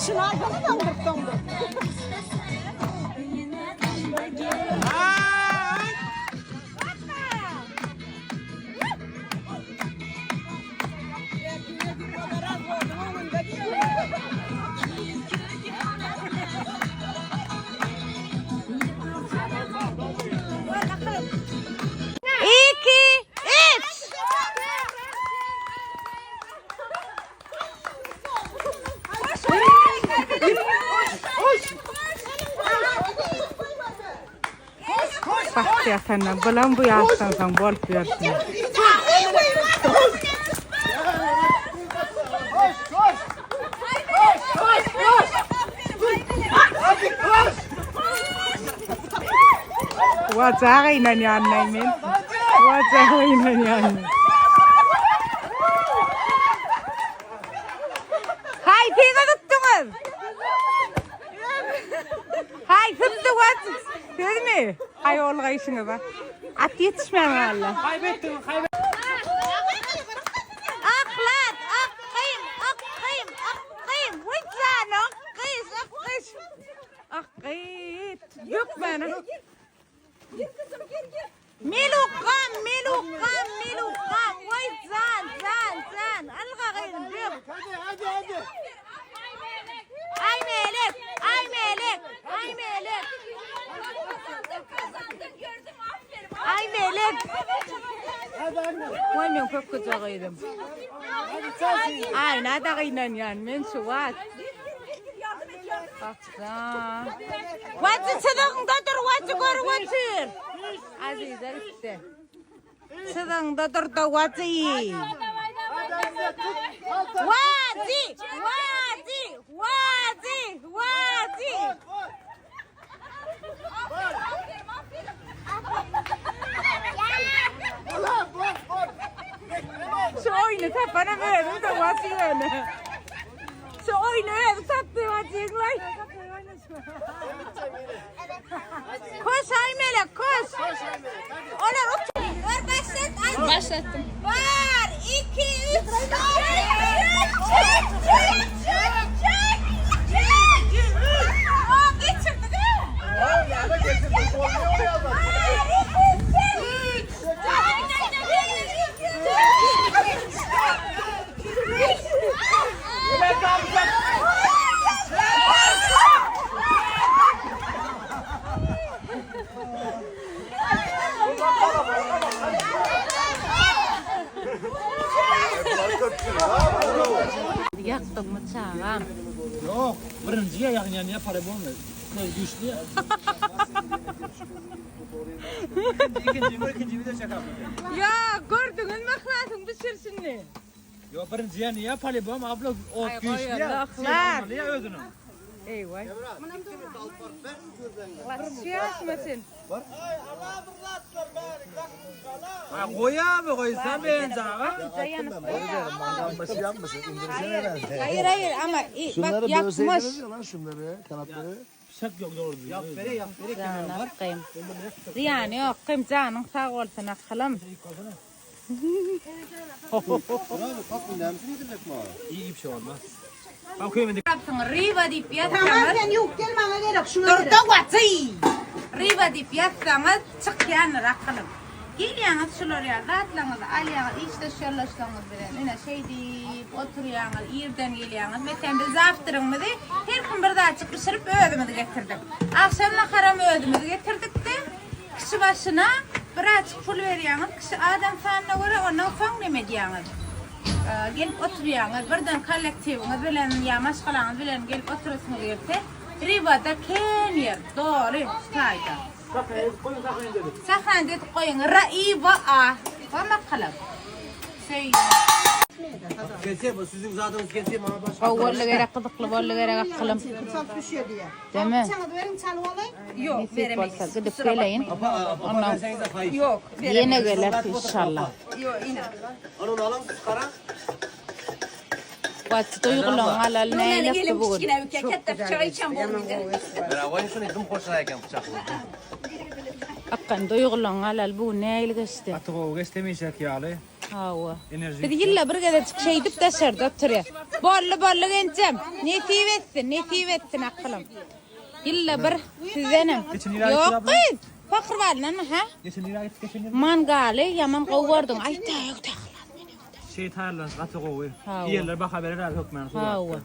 Şınavdanı döndür. Bak ya senden bulan bu yaştan sen bol versin. Wacağıyla yanlayım. Wacağıyla yanlayım. Hay teyze tuttunuz. Hay tuttu wacağız. Değil mi? Hay oğlu işine bak. At yetişmeyen valla. Kaybettim. Aklat, akkıyım. Vıccan, akkıyız. Akkıyt. Yok bana. Gir kızım gir. Melukam. Vay zan. Algağıyım. Hadi. Ay melek. Kazandın gördüm aferin. Ay melek. Hadi anne. Vay men çok güzeliydim. Hadi sensin. Ay ne da gıynan yani men şu var. Yardım et. Aksa. Vacı sıdığında dur vacı gör vacı. Azize işte. Sıdığında dur da vacı. Hadi anne tut. Vacı. Şu oyunu tap bana verin de vacı yani. Şu oyunu ver tattı vacıyla. Koş ay melek koş. Onlar uç. Ver başlat. Başlattım. Var 2 3 çek. yaktın mı çağam? Yok. Birinciye yakın yani para bulmuyor. Ne güçlü ya. İkinci bir de çakal. Ya gördünüz mü ahlatın pişirsinler. Yo birinciye niye para bulmuyor? Abla o Ay, güçlü ya. koyalaklar. Niye ödünü? Eyvah. Lasiyasmasın. Ha koya mı koysan ben sana? Hayır ama Şunları bak yapmış. bölseydiniz ya lan şunları, kanatları. Şak yok doğru. Yap vere Canım kıyım. Ziyan yok kıyım canın sağ olsun akılım. İyi bir şey olmaz. Ben koyamadım. Yapsın riva deyip yatsanız. Sen yok gelmene gerek şuna Dur da vatsi. Riva deyip yatsanız çık yanır akılım. Geliyorsunuz şular ya rahatlanız alıyorsunuz işte şöylesiniz bilen. Yine şey deyip oturuyorsunuz yerden geliyorsunuz. Mesela biz zaftırın mı de her gün bir daha çık pişirip ödümüzü getirdik. Akşamla karam ödümüzü getirdik de kişi başına birazcık pul veriyorsunuz. Kişi adam sanına göre ondan son ne diyorsunuz. Gelip oturuyorsunuz, birden kollektiviniz bilen ya maşgalanız bilen gelip oturuyorsunuz yerde. Rivada ken yer, doğru, sayda. Sakın dedi koyun, raiva a. Vama kalıp. Şey. Kese bu sizin zadınız kese bana başka. Kavurlu gerek kıdıklı, bollu gerek akılım. Sal düşüyor diye. Değil mi? Sana verin çalı alayım. Yok Nasip veremeyiz. olsa gidip geleyin. Ondan Yok yine gelir inşallah. yok yine. Onun alın kara. Vatsi duygulan alal Nene neyle gelin bugün. kiçkine bir keket de çay içen bol gider. Ben vay şunu dım koşarken bıçak. Akkan duygulan alal bugün neyle geçti. Artık o istemeyecek ya Ali. Hava. Enerji. Bir yilla bir kadar şey edip dışarıda oturuyor. Bollu gencem. Nesip etsin akılım. Yilla bir sizenim. Yok kız. Fakir var lan ha? Geçen lira git geçen lira. Mangali yaman kovardın. Ay ta yok ta. Şey tarlan atı kovu. Ha, Yerler bak haberi ver hükmen. Hava.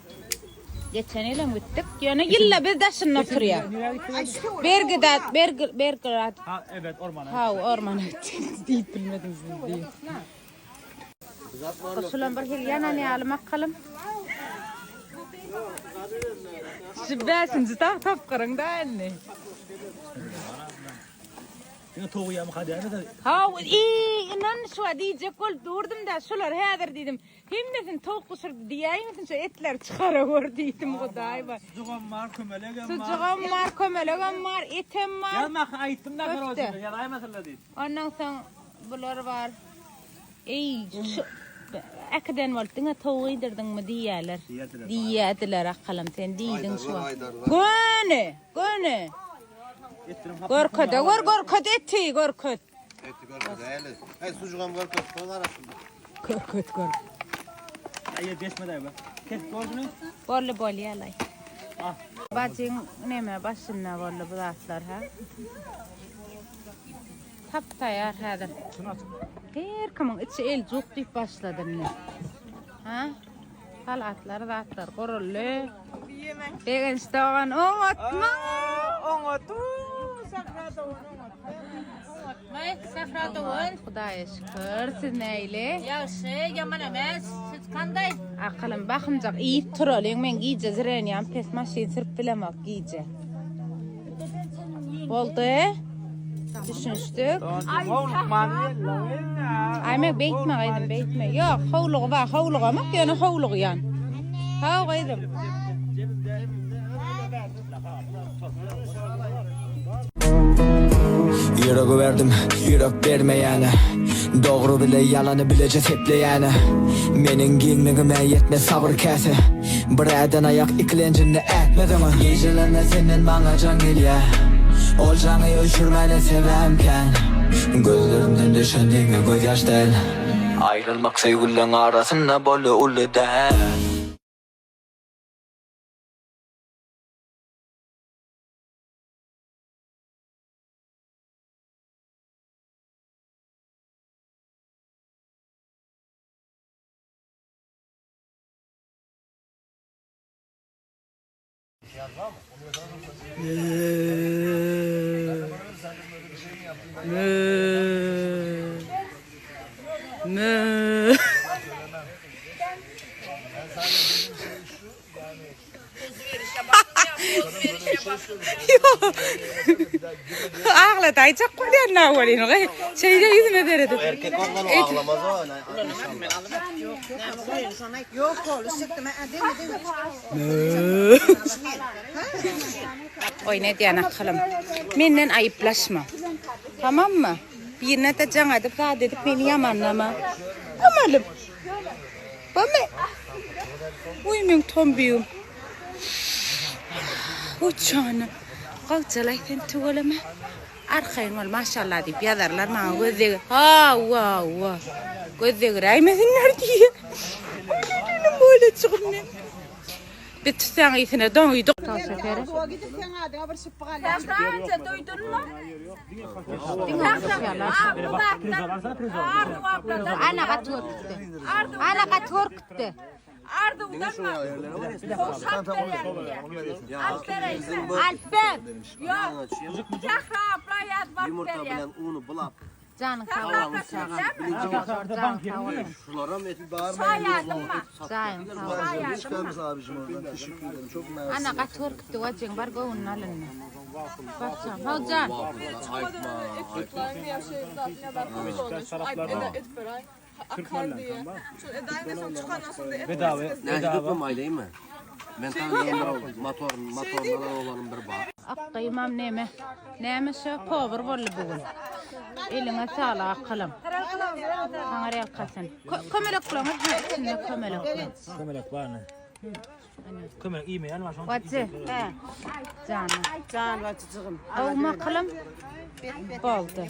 Geçen yıl gittik. Yani yilla bir daşın oturuyor. Bergrat. Ha evet ormana. Ha ormana gittik. Deyip bilmediniz diye. Kusulan bir hil yana ne almak kalım. Şibbesin tap kırın da anne. Yine toğu ya hadi hadi. Ha inan şu diyecek ol durdum da şular hadır dedim. Hem desin tavuk kusurdu diyeyim şu etler çıkarıyor dedim Xuday var. Sucuğum var, kömelegim var. Sucuğum var, kömelegim var, etim var. Yanmak ayıttım da Köfte. karosunu. Ya da mesela değil. Ondan sonra bunlar var. Şu akadan valtına tavuğu yedirdin mi diyorlar. Diyediler akalım sen diydin şu an. Gönü. Gorkada, gorkada eti, gorkut. Eti görmedi hele. Hey sucuğum görmedi. Son arasında. Gorkut. Ayı geçmedi abi. Kes gördünüz. Bol yalay. Bacın neme başına bollu bu atlar ha. Tap tayar hadır. Şunu aç. Her kimin içi el cuk deyip başladı ne? Ha? Hal atlar da atlar korullu. Degen stoğan oğutma. Oğutu. Safra doğun. Xudaya şükür siz neyle? Yaxshi, yomon emas. Siz qanday? Aqlim baximjaq iyip turalıyım men giyce zireniyam pes maşin sirp bilemak giyce. Oldu. Düşünüştük. Aymak beytme. Yok, havluğu var, havluğu ama yani havluğu yan. Ha, gayrim. Yürek verdim, yürek vermeyene. Doğru bile yalanı bilece tepleyene. Menin giyinmegime yetme sabır kese. Bireden ayak iklencinle etmedim. Gecelerine senin bana can geliyor. Ol canı öşürmeli sevemken. Gözlerimden düşündüğünü göz yaş değil. Ayrılmak sevgililerin arasında bolu ulu değil. Ağla dayacak koyar ne olayım? Şeyde yüzüme deredi. Erkek olan o ağlamaz o. Yok oğlum sıktım. Değil mi? Oy ne diyen akılım. Menden ayıplaşma. Tamam mı? Birine de can edip rahat edip beni yamanlama. Amalım. Bame. Uy men tombiyum. Uçanım. Kalçalayken tuvalama. Arkayın ol maşallah deyip yazarlar bana gözleri. Ha va. Gözleri raymesinler diye. Benim böyle çıkım ne? Bir tutsan iyisine don uyduk. O gidip sen hadi haber şıppalı. Sen daha önce duydun mu? Ana katıyor gitti. Ardı udanma. Koşak Alper. Yok. Cahra abla yazmak Yumurta bilen unu bulap. Canım sağ ol. Şulara metil bağırmayın. Sayardım mı? Canım sağ ol. Hiç gelmez abicim oradan. Teşekkür ederim. Çok mersi. Ana katıyor gitti. Vacın var goğunun alınma. Bakacağım. Hocam. Bedava. Ne gitmem aileyi mi? Ben tanıyorum motorlara olanın bir bak. Akkıymam neme. Neme şu power volley bugün. Eline sağlık akılım. Sana real kasın. Kömelek kulağına içinde kömelek. Kömelek var ne? Kömelek iyi mi? Yani var şu an. Vacı. Canım. Can bacıcığım. Olma kılım. Boldu.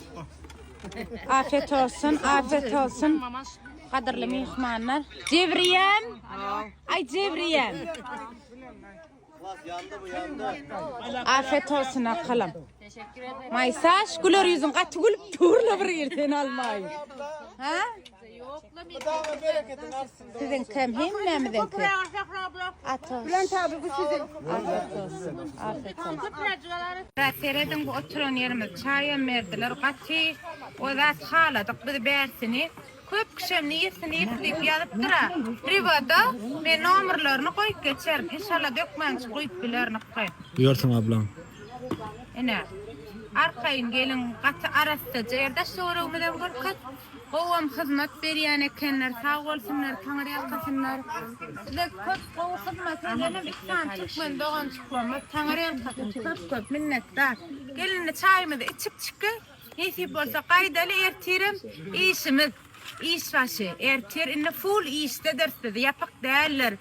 Afiyet olsun, afiyet olsun. Kadirli mihmanlar. Cevriyem. Ay Cevriyem. Yandı bu yandı. Afiyet olsun akılım. Maysaş gülür yüzün katı gülüp turla bir yerden almayın. Ha? Sizin kim hem mi bizden kim? Atos. Bülent abi bu sizin. Afiyet olsun. Afiyet olsun. Seyredin bu oturan yerimiz çayım verdiler. Katı o zat haladık bir bersini. Köp kişim niyesini yetleyip yalıp dura. Rivada ben numaralarını koyup geçerim. İnşallah dökmen koyup bilerini koyup. Buyursun ablam. Ene. Arkayın gelin katı arası ceyirde sonra umudum korkat. Kovam hizmet beriyen ekenler sağ olsunlar, tanrı yakasınlar. Sizler köp kovu hizmet edelim, iksan çıkmayın, doğan çıkmayın. Tanrı yakasın, köp minnettar. Gelin çayımı da içip çıkın. Nesip olsa kaydalı ertirim, işimiz. İş başı, ertir inne full işte derste yapak değerler.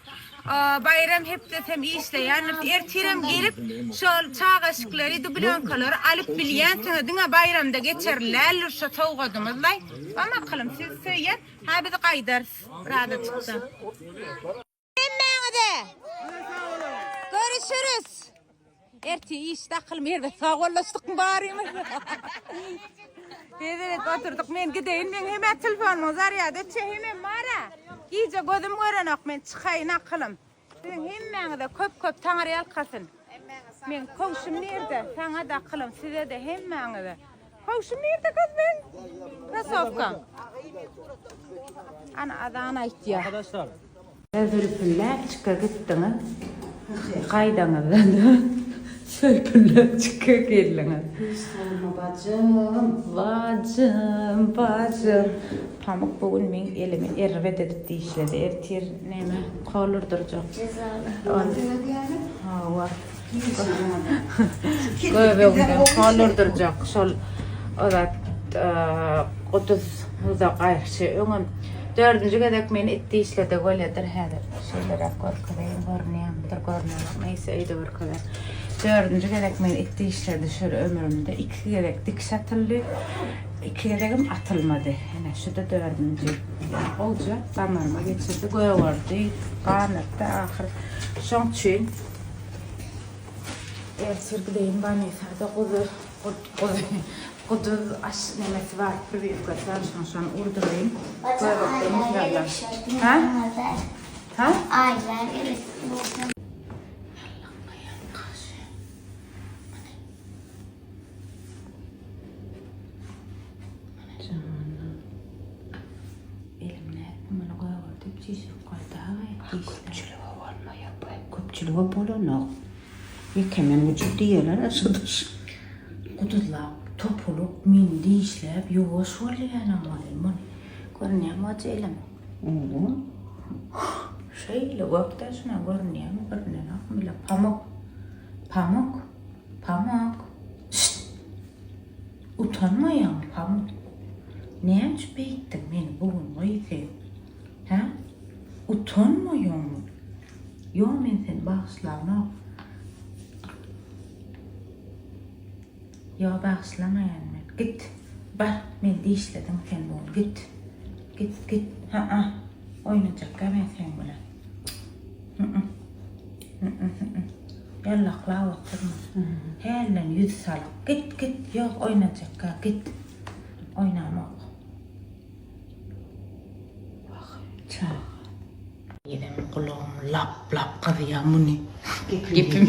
Bayram hep desem işte yani ertirem gelip şol çağaşıkları dublonkaları alıp bilyen tığdına bayramda geçerler şu tavgadımızlay. Ama kalım siz söyleyin, ha biz kaydarız. Rada çıktı. Görüşürüz. Erti işte akılım yerde sağ olasık mı bari mi? Evet oturduk men gideyim men hemen telefonumu zaryada hemen mara. İyice gözüm görenek men çıkayın akılım. Sizin hemen de köp tanrı yalkasın. Men kovşum nerede? Sana da akılım size de hemen de. Kovşum nerede kız men? Nasofka. Ana adana ihtiya. Arkadaşlar. Sörpüller çıka gittiniz. Kaydanızdan. Sörpüller çıka geldiniz. Bacım. Pamuk bugün men elimi ervet edip işledi. Ertir neme kolurduracak. Hava. Göbeğimden kolurduracak. Şol o da kutuz uzak ayışı. Öngüm 4. gedek meni itti işledi. Göyledir hedir. Şeylere korkudayım. Görünüyorum. Neyse iyi de korkudayım. 4. gedek meni itti işledi. Şöyle ömrümde 2 gedek dikiş atıldı. 2 gedekim atılmadı. Yani şu da 4. olacak. Damarıma geçirdi. Göğe vardı. Kanıttı. Ahır. Şon çün. Sirgideyim bana ifade kudur aş nemesi var. Bir kadar şu an urdurayım. Böyle bakayım. Ha? Ha? Aynen. Elimle bunu koyup çizip koydu. Köpçülüğü var mı ya? Köpçülüğü bulunur. Yekemen vücut diyorlar aşıdır. Kuduzlap, topulup, mindi işlep, yuvaş olayan ama görünüyor mu acı eyleme? Oğlum. Şeyle göktaşına görünüyor mu? Görünüyor mu? Bile pamuk. Pamuk. Pamuk. Şşt. Utanmayan pamuk. Neye beyittin beni bugün koyayım? Ha? Utanmıyor mu? Yok men sen bağışlama. Yok bağışlamayan men. Git. Bar men de işledim sen bunu. Git. Git. Ha. Oynayacak ben sen bilen. Yallakla oturma. Hellen yüz salık. Git. Yok oynayacak git. Oynamak. Bak. Çağ. Yedim kulağım lap kızıyor muni. Gipim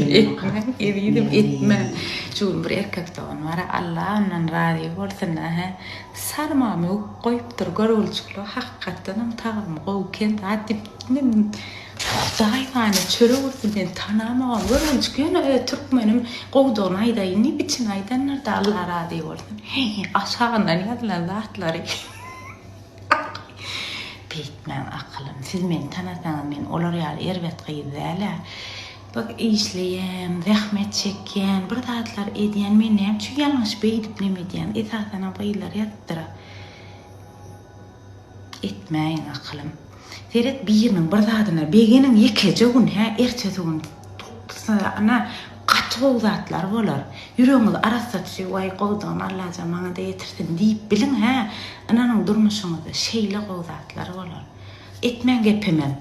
etme. Şu bir erkek doğan var. Allah'ın razı olsun ha. Sarmamı koyup dur görülçükle hakikaten tağım koyken adip Dayvane çöre olsun ben tanamam. Görülçük yani Türkmenim kovduğun ayda ne biçim aydan nerede Allah razı olsun. Aşağıdan yazılan lahtları. Bitmem aklım. Siz beni tanısanız men olar ýaly erwet gyýdylar. Bak işleýän, zähmet çekýän, bir zatlar edýän menem şu ýalňyş beýdip nemedýän. Esasana beýler ýatdyra. Etmeýin aklım. Seret biriniň bir zatyna begeniň ýekeje gün ha ertesi gün ana gaty zatlar bolar. Ýüregiňiz arasa düşýär, "Way gowdan Allah jamaňa da ýetirsin" diýip bilin ha. Ananyň durmuşyňyzda şeýle gowzatlar bolar. Etmen gepemem.